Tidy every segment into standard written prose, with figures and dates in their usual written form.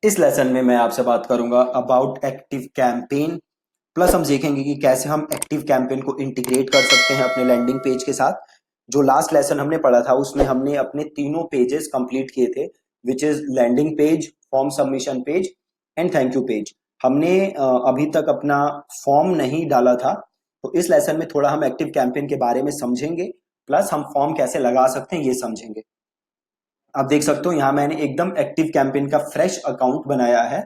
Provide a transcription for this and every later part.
इस लेसन में मैं आपसे बात करूंगा अबाउट एक्टिव कैंपेन। प्लस हम देखेंगे कि कैसे हम एक्टिव कैंपेन को इंटीग्रेट कर सकते हैं अपने लैंडिंग पेज के साथ। जो लास्ट लेसन हमने पढ़ा था उसमें हमने अपने तीनों पेजेस कंप्लीट किए थे, which is landing page, form submission page and thank you page. हमने अभी तक अपना फॉर्म नहीं डाला था, तो इस लेसन में थोड़ा हम एक्टिव कैंपेन के बारे में समझेंगे, प्लस हम फॉर्म कैसे लगा सकते हैं ये समझेंगे। आप देख सकते हो यहाँ मैंने एकदम एक्टिव कैंपेन का फ्रेश अकाउंट बनाया है।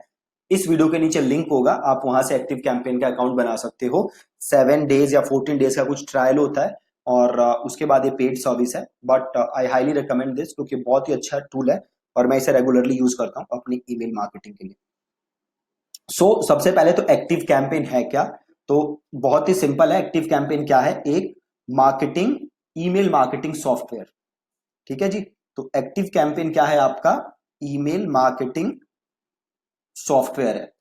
इस वीडियो के नीचे लिंक होगा, आप वहां से एक्टिव कैंपेन का अकाउंट बना सकते हो। 7 डेज या 14 डेज का कुछ ट्रायल होता है और उसके बाद ये पेड सर्विस है, but I highly recommend this क्योंकि बहुत ही अच्छा टूल है और मैं इसे रेगुलरली यूज करता हूँ अपनी ईमेल मार्केटिंग के लिए। सबसे पहले तो एक्टिव कैंपेन है क्या? तो बहुत ही सिंपल है। एक्टिव कैंपेन क्या है? एक मार्केटिंग, ईमेल मार्केटिंग सॉफ्टवेयर। ठीक है जी। तो एक्टिव कैंपेन क्या है? आपका ईमेल मार्केटिंग सॉफ्टवेयर है,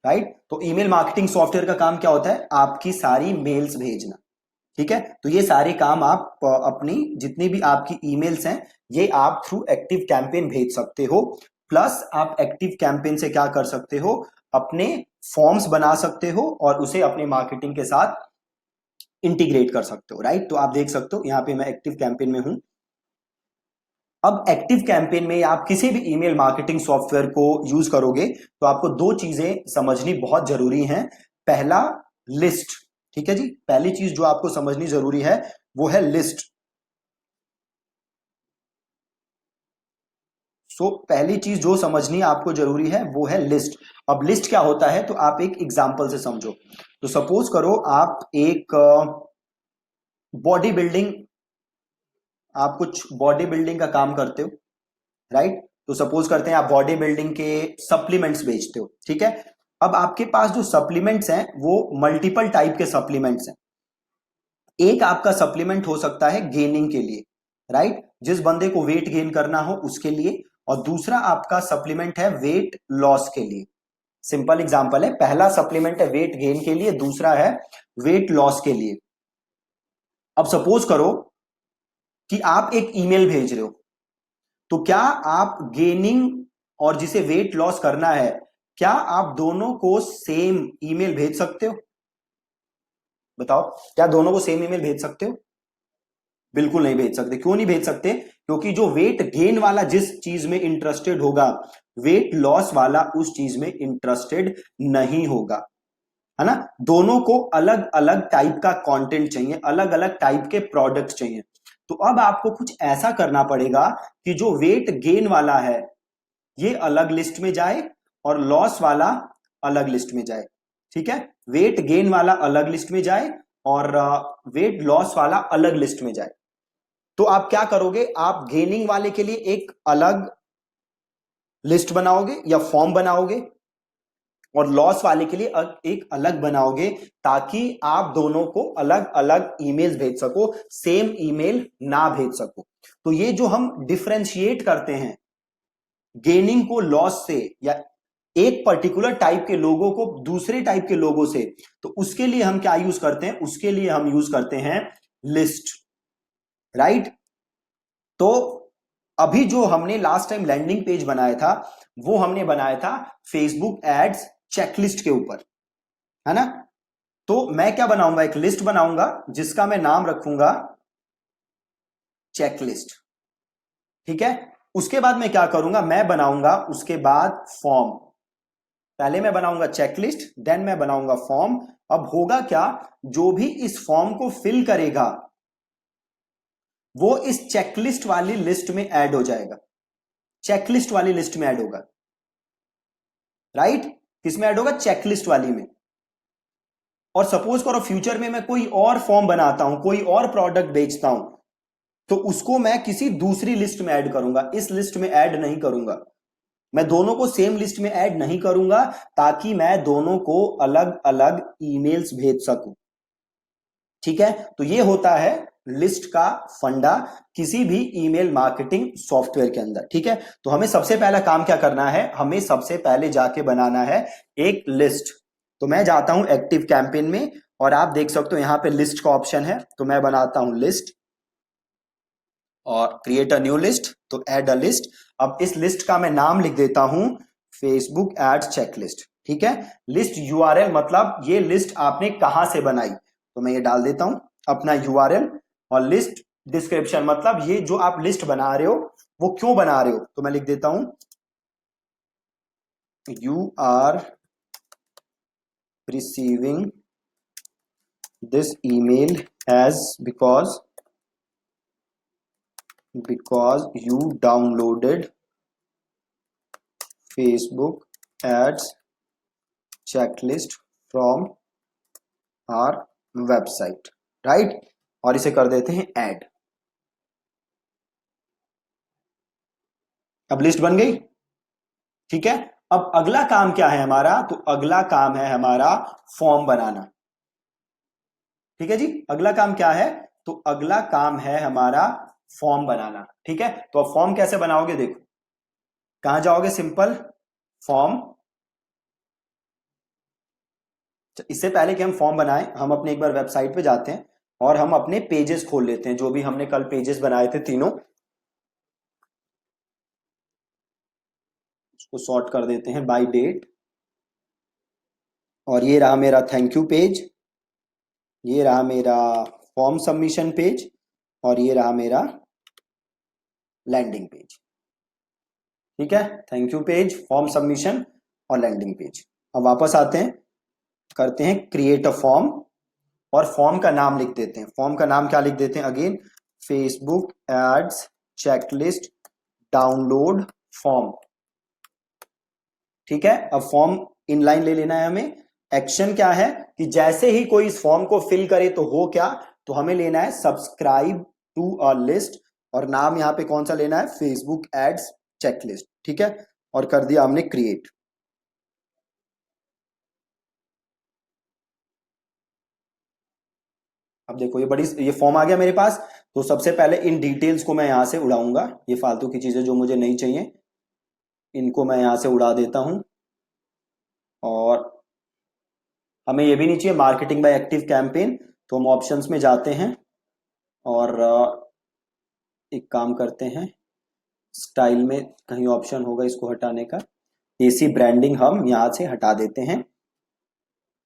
राइट। तो ईमेल मार्केटिंग सॉफ्टवेयर का काम क्या होता है? आपकी सारी मेल्स भेजना। ठीक है, तो ये सारे काम आप अपनी जितनी भी आपकी ईमेल्स हैं ये आप थ्रू एक्टिव कैंपेन भेज सकते हो। प्लस आप एक्टिव कैंपेन से क्या कर सकते हो? अपने फॉर्म्स बना सकते हो और उसे अपने मार्केटिंग के साथ इंटीग्रेट कर सकते हो, राइट। तो आप देख सकते हो यहाँ पे मैं एक्टिव कैंपेन में हूं। अब एक्टिव कैंपेन में आप किसी भी ईमेल मार्केटिंग सॉफ्टवेयर को यूज करोगे तो आपको दो चीजें समझनी बहुत जरूरी हैं। पहला, लिस्ट। ठीक है जी, पहली चीज जो आपको समझनी जरूरी है वो है लिस्ट। पहली चीज जो समझनी आपको जरूरी है वो है लिस्ट। अब लिस्ट क्या होता है तो आप एक एग्जांपल से समझो। तो सपोज करो आप एक बॉडी बिल्डिंग, आप कुछ बॉडी बिल्डिंग का काम करते हो, राइट। तो सपोज करते हैं आप बॉडी बिल्डिंग के सप्लीमेंट्स बेचते हो, ठीक है। अब आपके पास जो सप्लीमेंट्स हैं वो मल्टीपल टाइप के सप्लीमेंट्स हैं। एक आपका सप्लीमेंट हो सकता है गेनिंग के लिए, राइट, जिस बंदे को वेट गेन करना हो उसके लिए। और दूसरा आपका सप्लीमेंट है वेट लॉस के लिए। सिंपल एग्जांपल है, पहला सप्लीमेंट है वेट गेन के लिए, दूसरा है वेट लॉस के लिए। अब सपोज करो कि आप एक ईमेल भेज रहे हो, तो क्या आप गेनिंग और जिसे वेट लॉस करना है, क्या आप दोनों को सेम ईमेल भेज सकते हो? बताओ, क्या दोनों को सेम ईमेल भेज सकते हो? बिल्कुल नहीं भेज सकते। क्यों नहीं भेज सकते? क्योंकि जो वेट गेन वाला जिस चीज में इंटरेस्टेड होगा, वेट लॉस वाला उस चीज में इंटरेस्टेड नहीं होगा, है ना। दोनों को अलग अलग टाइप का कंटेंट चाहिए, अलग अलग टाइप के प्रोडक्ट चाहिए। तो अब आपको कुछ ऐसा करना पड़ेगा कि जो वेट गेन वाला है ये अलग लिस्ट में जाए और लॉस वाला अलग लिस्ट में जाए। ठीक है, वेट गेन वाला अलग लिस्ट में जाए और वेट लॉस वाला अलग लिस्ट में जाए। तो आप क्या करोगे? आप गेनिंग वाले के लिए एक अलग लिस्ट बनाओगे या फॉर्म बनाओगे और लॉस वाले के लिए एक अलग बनाओगे, ताकि आप दोनों को अलग अलग ईमेल भेज सको, सेम ईमेल ना भेज सको। तो ये जो हम डिफरेंशिएट करते हैं गेनिंग को लॉस से या एक पर्टिकुलर टाइप के लोगों को दूसरे टाइप के लोगों से, तो उसके लिए हम क्या यूज करते हैं? उसके लिए हम यूज करते हैं लिस्ट, राइट। तो अभी जो हमने लास्ट टाइम लैंडिंग पेज बनाया था वो हमने बनाया था फेसबुक एड्स चेकलिस्ट के ऊपर, है ना। तो मैं क्या बनाऊंगा? एक लिस्ट बनाऊंगा जिसका मैं नाम रखूंगा चेकलिस्ट। ठीक है, उसके बाद मैं क्या करूंगा? मैं बनाऊंगा उसके बाद फॉर्म। पहले मैं बनाऊंगा चेकलिस्ट, देन मैं बनाऊंगा फॉर्म। अब होगा क्या? जो भी इस फॉर्म को फिल करेगा वो इस चेकलिस्ट वाली लिस्ट में ऐड हो जाएगा, चेकलिस्ट वाली लिस्ट में ऐड होगा, राइट। किसमें ऐड होगा? चेकलिस्ट वाली में। और सपोज करो फ्यूचर में मैं कोई और फॉर्म बनाता हूं, कोई और प्रोडक्ट बेचता हूं, तो उसको मैं किसी दूसरी लिस्ट में ऐड करूंगा, इस लिस्ट में ऐड नहीं करूंगा। मैं दोनों को सेम लिस्ट में ऐड नहीं करूंगा ताकि मैं दोनों को अलग अलग ईमेल्स भेज सकूं। ठीक है, तो ये होता है लिस्ट का फंडा किसी भी ईमेल मार्केटिंग सॉफ्टवेयर के अंदर। ठीक है, तो हमें सबसे पहला काम क्या करना है? हमें सबसे पहले जाके बनाना है एक लिस्ट। तो मैं जाता हूं एक्टिव कैंपेन में और आप देख सकते हो यहां पे लिस्ट का ऑप्शन है, तो मैं बनाता हूं लिस्ट। और क्रिएट अ न्यू लिस्ट, तो ऐड अ लिस्ट। अब इस लिस्ट का मैं नाम लिख देता हूं फेसबुक एड्स चेकलिस्ट। ठीक है, लिस्ट यूआरएल मतलब ये लिस्ट आपने कहां से बनाई, तो मैं ये डाल देता हूं अपना यूआरएल। और लिस्ट डिस्क्रिप्शन मतलब ये जो आप लिस्ट बना रहे हो वो क्यों बना रहे हो, तो मैं लिख देता हूं you are receiving this email as because you downloaded Facebook ads checklist from our website, right. और इसे कर देते हैं ऐड। अब लिस्ट बन गई। ठीक है, अब अगला काम क्या है हमारा, तो अगला काम है हमारा फॉर्म बनाना। ठीक है जी, अगला काम क्या है, तो अगला काम है हमारा फॉर्म बनाना। ठीक है, तो अब फॉर्म कैसे बनाओगे, देखो कहां जाओगे, सिंपल फॉर्म। इससे पहले कि हम फॉर्म बनाएं, हम अपने एक बार वेबसाइट पे जाते हैं और हम अपने पेजेस खोल लेते हैं, जो भी हमने कल पेजेस बनाए थे तीनों, उसको सॉर्ट कर देते हैं बाय डेट। और ये रहा मेरा थैंक यू पेज, ये रहा मेरा फॉर्म सबमिशन पेज, और ये रहा मेरा लैंडिंग पेज। ठीक है, thank you page, form submission और लैंडिंग पेज। अब वापस आते हैं, करते हैं क्रिएट अ फॉर्म, और फॉर्म का नाम लिख देते हैं। फॉर्म का नाम क्या लिख देते हैं, again Facebook ads checklist download form. ठीक है, अब फॉर्म इनलाइन ले लेना है हमें। एक्शन क्या है कि जैसे ही कोई इस फॉर्म को फिल करे तो हो क्या, तो हमें लेना है सब्सक्राइब टू अ लिस्ट, और नाम यहां पे कौन सा लेना है, फेसबुक एड्स चेकलिस्ट। ठीक है, और कर दिया हमने क्रिएट। अब देखो ये फॉर्म आ गया मेरे पास। तो सबसे पहले इन डिटेल्स को मैं यहां से उड़ाऊंगा, ये फालतू की चीजें जो मुझे नहीं चाहिए इनको मैं यहां से उड़ा देता हूं। और हमें ये भी नहीं चाहिए मार्केटिंग बाय एक्टिव कैंपेन, तो हम ऑप्शंस में जाते हैं और एक काम करते हैं, स्टाइल में कहीं ऑप्शन होगा इसको हटाने का, एसी ब्रांडिंग हम यहां से हटा देते हैं।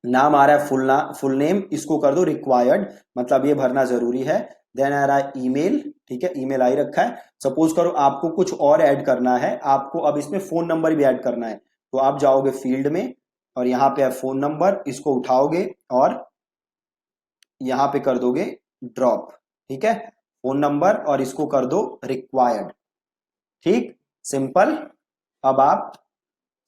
नाम आ रहा है फुल नेम, इसको कर दो रिक्वायर्ड, मतलब ये भरना जरूरी है। देन आ रहा है ईमेल, ठीक है, ईमेल आई रखा है। सपोज करो आपको कुछ और ऐड करना है, आपको अब इसमें फोन नंबर भी ऐड करना है, तो आप जाओगे फील्ड में और यहाँ पे है फोन नंबर, इसको उठाओगे और यहाँ पे कर दोगे ड्रॉप। ठीक है, फोन नंबर और इसको कर दो रिक्वायर्ड। ठीक, सिंपल। अब आप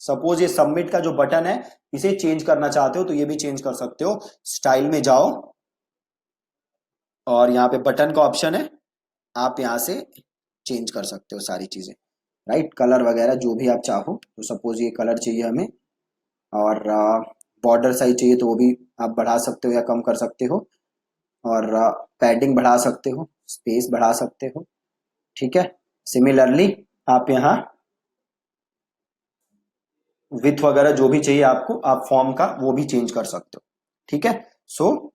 सपोज ये सबमिट का जो बटन है इसे चेंज करना चाहते हो तो ये भी चेंज कर सकते हो। स्टाइल में जाओ और यहाँ पे बटन का ऑप्शन है, आप यहाँ से चेंज कर सकते हो सारी चीजें, राइट। कलर वगैरह जो भी आप चाहो, तो सपोज ये कलर चाहिए हमें, और बॉर्डर साइज चाहिए तो वो भी आप बढ़ा सकते हो या कम कर सकते हो, और पैडिंग बढ़ा सकते हो, स्पेस बढ़ा सकते हो। ठीक है, सिमिलरली आप यहाँ विथ वगैरह जो भी चाहिए आपको, आप फॉर्म का वो भी चेंज कर सकते हो। ठीक है, सो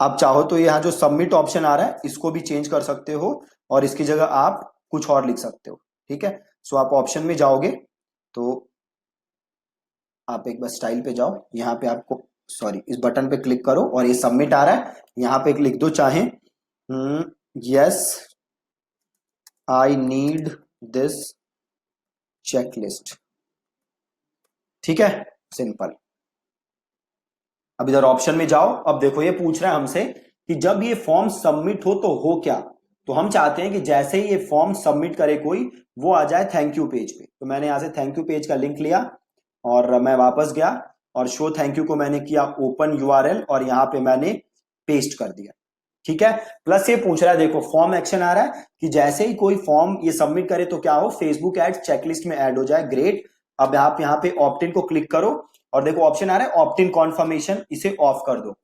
आप चाहो तो यहाँ जो सबमिट ऑप्शन आ रहा है इसको भी चेंज कर सकते हो, और इसकी जगह आप कुछ और लिख सकते हो। ठीक है, सो आप ऑप्शन में जाओगे तो आप एक बार स्टाइल पे जाओ, यहाँ पे आपको सॉरी इस बटन पे क्लिक करो और ये सबमिट आ रहा है, यहाँ पे लिख दो चाहे yes I need this checklist. ठीक है, सिंपल। अब इधर ऑप्शन में जाओ, अब देखो ये पूछ रहा है हमसे कि जब ये फॉर्म सबमिट हो तो हो क्या, तो हम चाहते हैं कि जैसे ही ये फॉर्म सबमिट करे कोई, वो आ जाए थैंक यू पेज पे। तो मैंने यहां से थैंक यू पेज का लिंक लिया और मैं वापस गया और शो थैंक यू को मैंने किया ओपन यूआरएल और यहां पे मैंने पेस्ट कर दिया। ठीक है, प्लस ये पूछ रहा है, देखो फॉर्म एक्शन आ रहा है कि जैसे ही कोई फॉर्म ये सबमिट करे तो क्या हो, फेसबुक एड्स चेकलिस्ट में ऐड हो जाए। ग्रेट। अब आप यहाँ पे ऑप्ट इन को क्लिक करो और देखो ऑप्शन आ रहा है ऑप्ट इन कॉन्फर्मेशन, इसे ऑफ कर दो।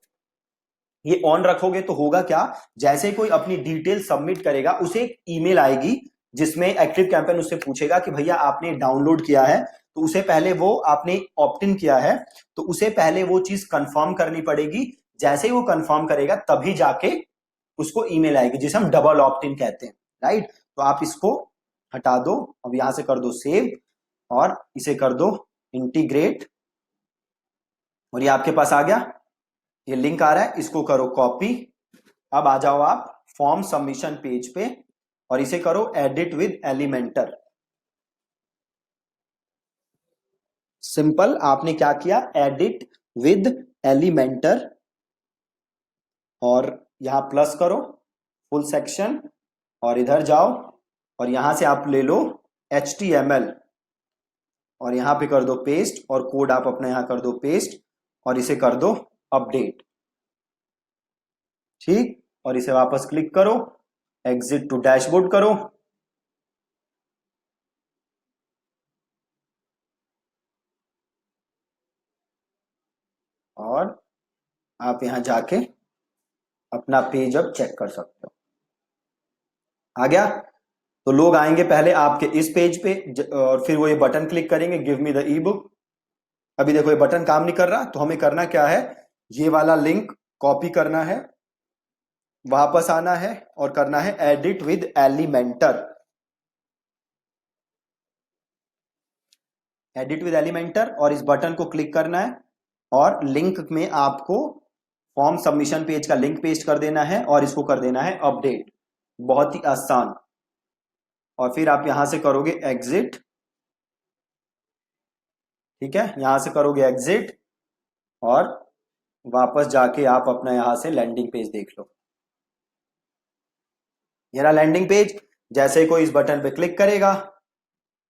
ये ऑन रखोगे तो होगा क्या, जैसे ही कोई अपनी डिटेल सबमिट करेगा उसे एक ईमेल आएगी जिसमें एक्टिव कैंपेन उससे पूछेगा कि भैया आपने डाउनलोड किया है, तो उसे पहले वो आपने ऑप्ट इन किया है तो उसे पहले वो चीज कंफर्म करनी पड़ेगी। जैसे ही वो कंफर्म करेगा तभी जाके उसको ईमेल आएगी, जिसे हम डबल ऑप्ट इन कहते हैं। राइट। तो आप इसको हटा दो, अब यहां से कर दो सेव और इसे कर दो इंटीग्रेट, और ये आपके पास आ गया, ये लिंक आ रहा है, इसको करो कॉपी। अब आ जाओ आप फॉर्म सबमिशन पेज पे और इसे करो एडिट विद एलिमेंटर। सिंपल, आपने क्या किया, एडिट विद एलिमेंटर, और यहां प्लस करो फुल सेक्शन और इधर जाओ और यहां से आप ले लो HTML और यहां पे कर दो पेस्ट और कोड आप अपना यहां कर दो पेस्ट और इसे कर दो अपडेट। ठीक, और इसे वापस क्लिक करो, एग्जिट टू डैशबोर्ड करो, और आप यहां जाके अपना पेज अब चेक कर सकते हो। आ गया? तो लोग आएंगे पहले आपके इस पेज पे और फिर वो ये बटन क्लिक करेंगे give me the E book. अभी देखो ये बटन काम नहीं कर रहा, तो हमें करना क्या है, ये वाला लिंक कॉपी करना है, वापस आना है और करना है edit with Elementor. Edit with Elementor और इस बटन को क्लिक करना है और लिंक में आपको फॉर्म सबमिशन पेज का लिंक पेस्ट कर देना है और इसको कर देना है अपडेट। बहुत ही आसान। और फिर आप यहां से करोगे एग्जिट, ठीक है, यहां से करोगे एग्जिट और वापस जाके आप अपना यहां से लैंडिंग पेज देख लो। ये रहा लैंडिंग पेज। जैसे कोई इस बटन पे क्लिक करेगा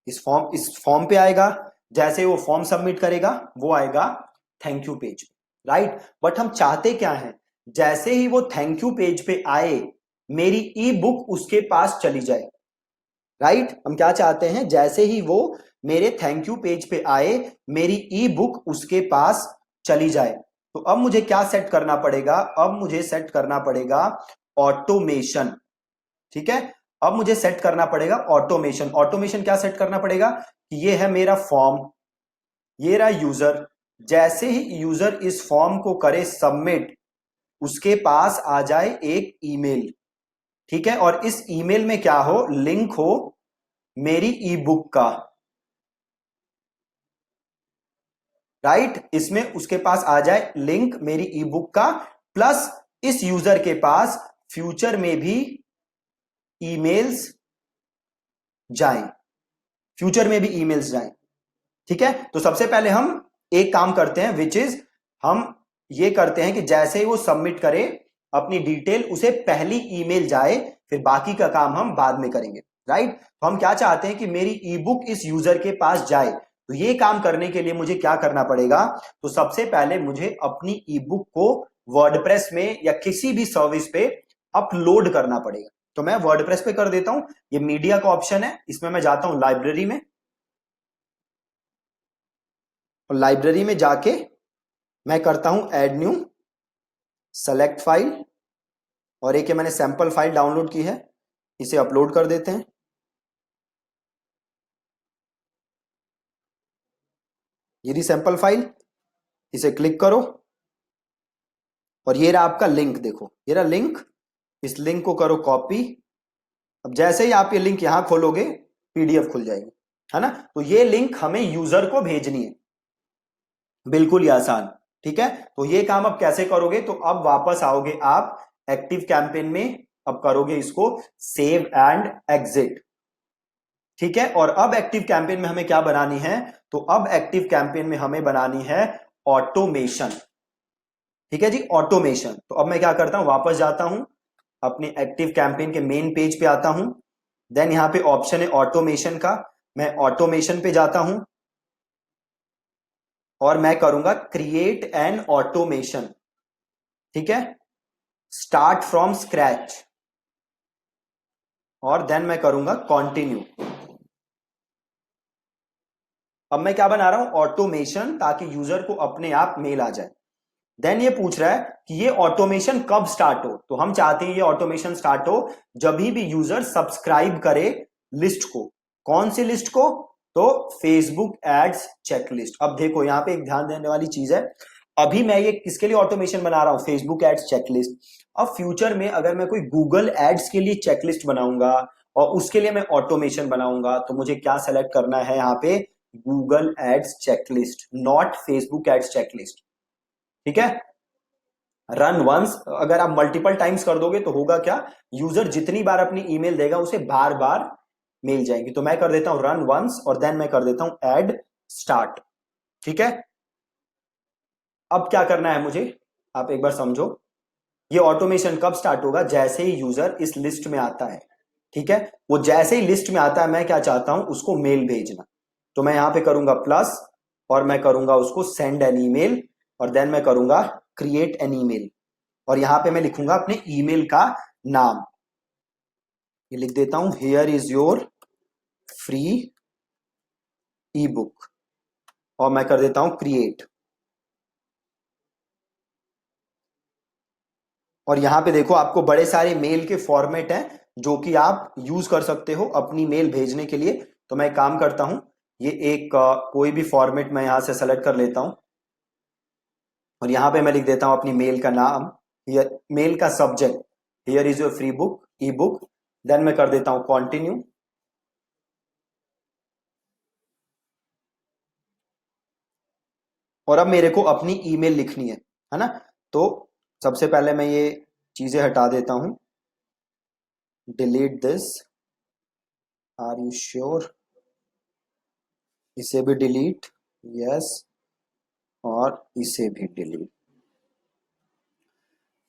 इस फॉर्म पे आएगा, जैसे वो फॉर्म सबमिट करेगा वो आएगा thank you page, right. But हम चाहते क्या है, जैसे ही वो थैंक यू पेज पे आए मेरी ई बुक उसके पास चली जाए, राइट। हम क्या चाहते हैं, जैसे ही वो मेरे थैंक यू पेज पे आए मेरी ई बुक उसके पास चली जाए। तो अब मुझे क्या सेट करना पड़ेगा, अब मुझे सेट करना पड़ेगा ऑटोमेशन, ठीक है। अब मुझे सेट करना पड़ेगा ऑटोमेशन। ऑटोमेशन क्या सेट करना पड़ेगा कि ये है मेरा फॉर्म, ये रहा यूजर, जैसे ही यूजर इस फॉर्म को करे सबमिट उसके पास आ जाए एक ईमेल, ठीक है, और इस ईमेल में क्या हो, लिंक हो मेरी ई बुक का, राइट। इसमें उसके पास आ जाए लिंक मेरी ई बुक का, प्लस इस यूजर के पास फ्यूचर में भी ईमेल्स जाएं, फ्यूचर में भी ईमेल्स जाएं, ठीक है। तो सबसे पहले हम एक काम करते हैं विच इज, हम ये करते हैं कि जैसे ही वो सबमिट करे अपनी डिटेल उसे पहली ईमेल जाए, फिर बाकी का काम हम बाद में करेंगे, राइट। तो हम क्या चाहते हैं कि मेरी ई बुक इस यूजर के पास जाए, तो ये काम करने के लिए मुझे क्या करना पड़ेगा, तो सबसे पहले मुझे अपनी ई बुक को वर्डप्रेस में या किसी भी सर्विस पे अपलोड करना पड़ेगा। तो मैं वर्डप्रेस पे कर देता हूं, ये मीडिया का ऑप्शन है, इसमें मैं जाता हूं लाइब्रेरी में, और लाइब्रेरी में जाके मैं करता हूं ऐड न्यू, सेलेक्ट फाइल, और एक ये मैंने सैंपल फाइल डाउनलोड की है, इसे अपलोड कर देते हैं। ये रही सैंपल फाइल, इसे क्लिक करो और ये रहा आपका लिंक, देखो ये रहा लिंक, इस लिंक को करो कॉपी। अब जैसे ही आप ये लिंक यहां खोलोगे PDF खुल जाएगी, है ना। तो ये लिंक हमें यूजर को भेजनी है, बिल्कुल ही आसान, ठीक है। तो ये काम अब कैसे करोगे, तो अब वापस आओगे आप एक्टिव कैंपेन में, अब करोगे इसको सेव एंड एग्जिट, ठीक है। और अब एक्टिव कैंपेन में हमें क्या बनानी है, तो अब एक्टिव कैंपेन में हमें बनानी है ऑटोमेशन, ठीक है जी, ऑटोमेशन। तो अब मैं क्या करता हूं, वापस जाता हूं अपने एक्टिव कैंपेन के मेन पेज पे आता हूं, देन यहां पे ऑप्शन है ऑटोमेशन का, मैं ऑटोमेशन पे जाता हूं और मैं करूंगा क्रिएट एन ऑटोमेशन, ठीक है, स्टार्ट फ्रॉम स्क्रैच, और देन मैं करूंगा कंटिन्यू। अब मैं क्या बना रहा हूं, ऑटोमेशन, ताकि यूजर को अपने आप मेल आ जाए। देन ये पूछ रहा है कि ये ऑटोमेशन कब स्टार्ट हो, तो हम चाहते हैं ये ऑटोमेशन स्टार्ट हो जब भी यूजर सब्सक्राइब करे लिस्ट को। कौन सी लिस्ट को, तो फेसबुक एड्स चेकलिस्ट। अब देखो यहां पे एक ध्यान देने वाली चीज है, अभी मैं ये किसके लिए ऑटोमेशन बना रहा हूं, फेसबुक एड्स चेकलिस्ट। अब फ्यूचर में अगर मैं कोई गूगल एड्स के लिए चेकलिस्ट बनाऊंगा और उसके लिए मैं ऑटोमेशन बनाऊंगा, तो मुझे क्या सेलेक्ट करना है यहाँ पे, Google ads checklist, not Facebook ads checklist. ठीक है, रन वंस, अगर आप मल्टीपल टाइम्स कर दोगे तो होगा क्या, यूजर जितनी बार अपनी ईमेल देगा उसे बार बार मेल जाएंगी। तो मैं कर देता हूं रन वंस और देन मैं कर देता हूं एड स्टार्ट। ठीक है, अब क्या करना है मुझे, आप एक बार समझो। ये ऑटोमेशन कब स्टार्ट होगा, जैसे ही यूजर इस लिस्ट में आता है। ठीक है, वो जैसे ही लिस्ट में आता है, मैं क्या चाहता हूं, उसको मेल भेजना। तो मैं यहां पे करूंगा प्लस और मैं करूंगा उसको सेंड एन ईमेल और देन मैं करूंगा क्रिएट एन ईमेल और यहां पे मैं लिखूंगा अपने ईमेल का नाम। ये लिख देता हूं, here is your free e book और मैं कर देता हूं क्रिएट। और यहां पे देखो आपको बड़े सारे मेल के फॉर्मेट हैं जो कि आप यूज कर सकते हो अपनी मेल भेजने के लिए। तो मैं एक काम करता हूं, ये एक कोई भी फॉर्मेट मैं यहां से सेलेक्ट कर लेता हूं और यहां पे मैं लिख देता हूं अपनी मेल का नाम, मेल का subject here is your free book e book, then मैं कर देता हूं कॉन्टिन्यू। और अब मेरे को अपनी ईमेल लिखनी है ना। तो सबसे पहले मैं ये चीजें हटा देता हूं, delete this, are you sure, इसे भी डिलीट, यस, और इसे भी डिलीट।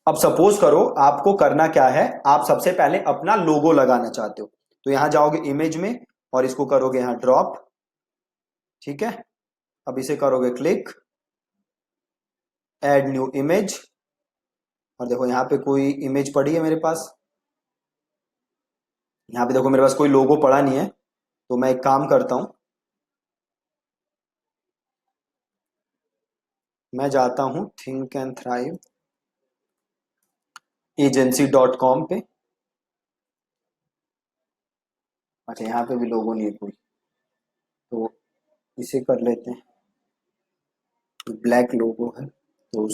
अब सपोज करो आपको करना क्या है, आप सबसे पहले अपना लोगो लगाना चाहते हो, तो यहां जाओगे इमेज में और इसको करोगे यहां ड्रॉप। ठीक है, अब इसे करोगे क्लिक, ऐड न्यू इमेज और देखो यहां पे कोई इमेज पड़ी है मेरे पास, यहां पे देखो मेरे पास कोई लोगो पड़ा नहीं है। तो मैं एक काम करता हूं, मैं जाता हूं think and thrive agency dot com पे। अच्छा, यहाँ पे भी लोगो नहीं है कोई, तो इसे कर लेते हैं, ब्लैक लोगो है तो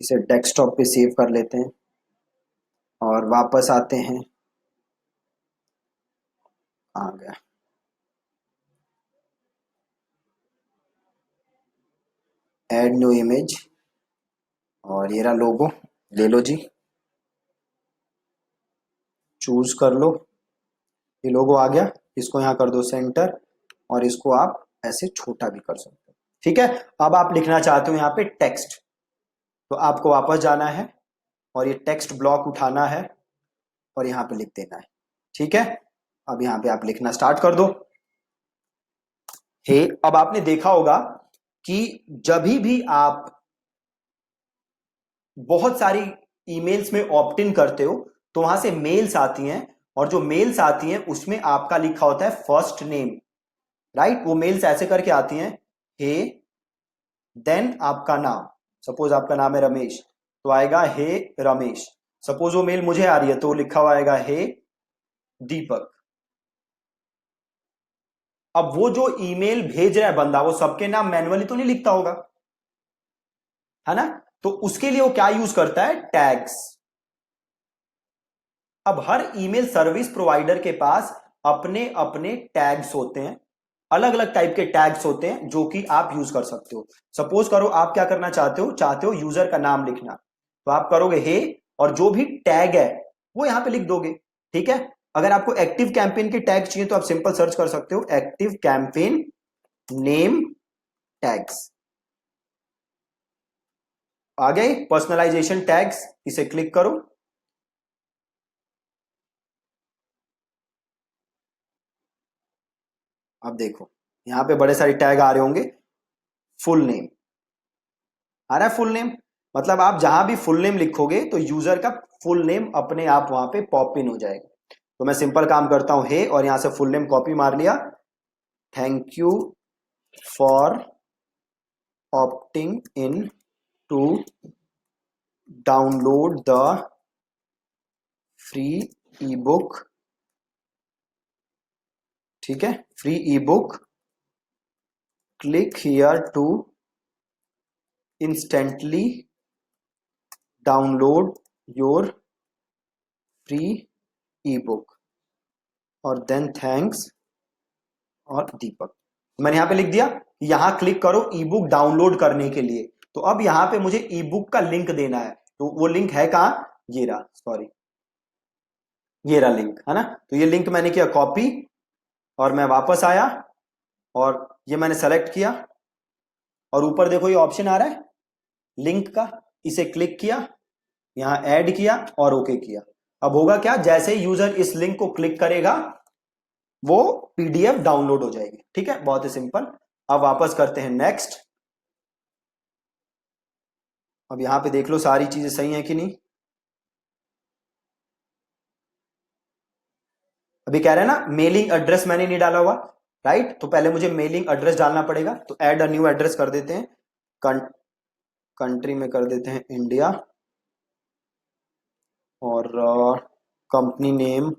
इसे डेस्कटॉप पे सेव कर लेते हैं और वापस आते हैं, आ गया, ऐड न्यू इमेज और ये रहा लोगो, ले लो जी, चूज कर लो, ये लोगो आ गया। इसको यहाँ कर दो सेंटर और इसको आप ऐसे छोटा भी कर सकते हो। ठीक है, अब आप लिखना चाहते हो यहाँ पे टेक्स्ट, तो आपको वापस जाना है और ये टेक्स्ट ब्लॉक उठाना है और यहाँ पे लिख देना है। ठीक है, अब यहाँ पे आप लिखना स्टार्ट कर दो। हे, अब आपने देखा होगा कि जब भी आप बहुत सारी ईमेल्स में ऑप्ट इन करते हो तो वहां से मेल्स आती हैं और जो मेल्स आती हैं उसमें आपका लिखा होता है फर्स्ट नेम, राइट। वो मेल्स ऐसे करके आती हैं, हे देन आपका नाम, सपोज आपका नाम है रमेश तो आएगा हे रमेश। सपोज वो मेल मुझे आ रही है तो लिखा हुआ आएगा हे दीपक। अब वो जो ईमेल भेज रहा है बंदा, वो सबके नाम मैन्युअली तो नहीं लिखता होगा, है ना। तो उसके लिए वो क्या यूज करता है, टैग्स। अब हर ईमेल सर्विस प्रोवाइडर के पास अपने अपने टैग्स होते हैं, अलग अलग टाइप के टैग्स होते हैं जो कि आप यूज कर सकते हो। सपोज करो आप क्या करना चाहते हो यूजर का नाम लिखना, तो आप करोगे हे और जो भी टैग है वो यहां पे लिख दोगे। ठीक है, अगर आपको एक्टिव कैंपेन के टैग चाहिए तो आप सिंपल सर्च कर सकते हो एक्टिव कैंपेन नेम टैग्स, आ गए पर्सनलाइजेशन टैग्स, इसे क्लिक करो। अब देखो यहां पे बड़े सारे टैग आ रहे होंगे, फुल नेम आ रहा है, फुल नेम मतलब आप जहां भी फुल नेम लिखोगे तो यूजर का फुल नेम अपने आप वहां पे पॉप इन हो जाएगा। तो मैं सिंपल काम करता हूं हे और यहां से फुल नेम कॉपी मार लिया, thank you for opting in to download the free e book. ठीक है, free e book, click here to instantly download your free e book. और देन थैंक्स और दीपक। मैंने यहां पे लिख दिया, यहां क्लिक करो ई बुक डाउनलोड करने के लिए। तो अब यहां पे मुझे ई बुक का लिंक देना है, तो वो लिंक है कहां, ये रहा, सॉरी ये रहा लिंक, है ना। तो ये लिंक मैंने किया कॉपी, और मैं वापस आया और ये मैंने सेलेक्ट किया, और ऊपर देखो ये ऑप्शन आ रहा है लिंक का, इसे क्लिक किया, यहां ऐड किया और ओके किया। अब होगा क्या, जैसे यूजर इस लिंक को क्लिक करेगा वो पीडीएफ डाउनलोड हो जाएगी। ठीक है, बहुत ही सिंपल। अब वापस करते हैं नेक्स्ट। अब यहां पे देख लो सारी चीजें सही है कि नहीं। अभी कह रहे हैं ना मेलिंग एड्रेस मैंने नहीं डाला हुआ, राइट। तो पहले मुझे मेलिंग एड्रेस डालना पड़ेगा, तो ऐड अ न्यू एड्रेस कर देते हैं, कंट्री में कर देते हैं इंडिया, और company name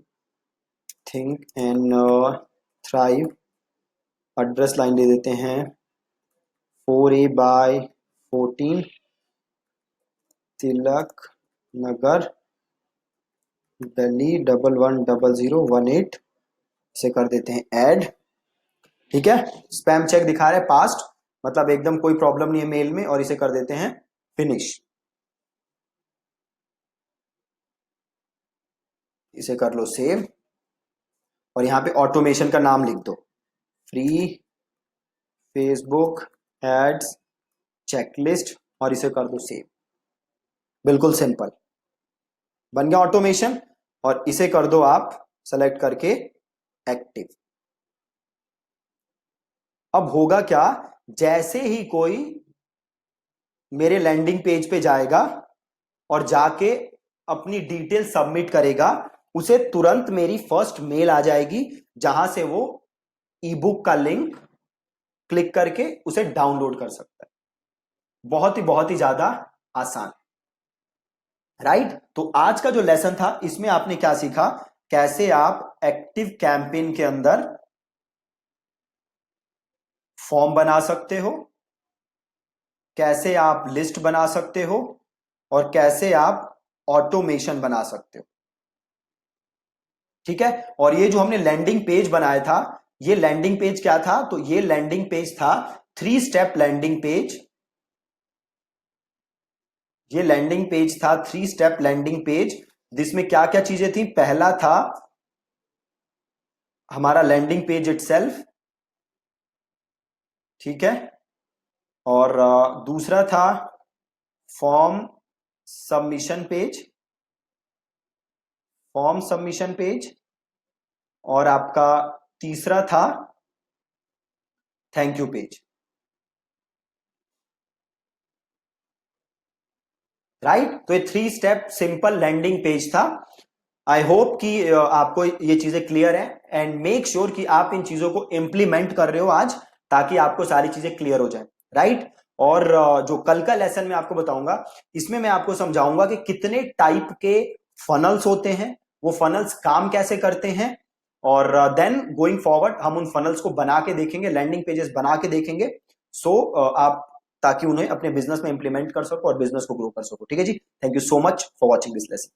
think and thrive, address line दे देते हैं 4A/14 तिलक नगर दिल्ली 110018, इसे कर देते हैं ऐड। ठीक है, स्पैम चेक दिखा रहा है पास्ट, मतलब एकदम कोई प्रॉब्लम नहीं है मेल में, और इसे कर देते हैं फिनिश। इसे कर लो सेव, और यहां पे ऑटोमेशन का नाम लिख दो, फ्री फेसबुक एड्स चेकलिस्ट, और इसे कर दो सेव। बिल्कुल सिंपल बन गया ऑटोमेशन, और इसे कर दो आप सेलेक्ट करके एक्टिव। अब होगा क्या, जैसे ही कोई मेरे लैंडिंग पेज पे जाएगा और जाके अपनी डिटेल सबमिट करेगा, उसे तुरंत मेरी फर्स्ट मेल आ जाएगी जहां से वो ई बुक का लिंक क्लिक करके उसे डाउनलोड कर सकता है। बहुत ही ज्यादा आसान, राइट। तो आज का जो लेसन था इसमें आपने क्या सीखा, कैसे आप एक्टिव कैंपेन के अंदर फॉर्म बना सकते हो, कैसे आप लिस्ट बना सकते हो, और कैसे आप ऑटोमेशन बना सकते हो। ठीक है, और ये जो हमने लैंडिंग पेज बनाया था, ये लैंडिंग पेज क्या था, तो ये लैंडिंग पेज था 3 स्टेप लैंडिंग पेज। ये लैंडिंग पेज था 3 स्टेप लैंडिंग पेज, जिसमें क्या क्या चीजें थी। पहला था हमारा लैंडिंग पेज इटसेल्फ, ठीक है, और दूसरा था form submission page, form submission page, और आपका तीसरा था थैंक यू पेज, राइट। तो ये 3 स्टेप सिंपल लैंडिंग पेज था। आई होप कि आपको ये चीजें क्लियर है, एंड मेक श्योर कि आप इन चीजों को इंप्लीमेंट कर रहे हो आज, ताकि आपको सारी चीजें क्लियर हो जाए, राइट। और जो कल का लेसन में आपको बताऊंगा, इसमें मैं आपको समझाऊंगा कि कितने टाइप के फनल्स होते हैं, वो फनल्स काम कैसे करते हैं, और देन गोइंग फॉरवर्ड हम उन फनल्स को बना के देखेंगे, लैंडिंग पेजेस बना के देखेंगे। सो आप, ताकि उन्हें अपने बिजनेस में इंप्लीमेंट कर सको और बिजनेस को ग्रो कर सको। ठीक है जी, thank you so much for watching this lesson.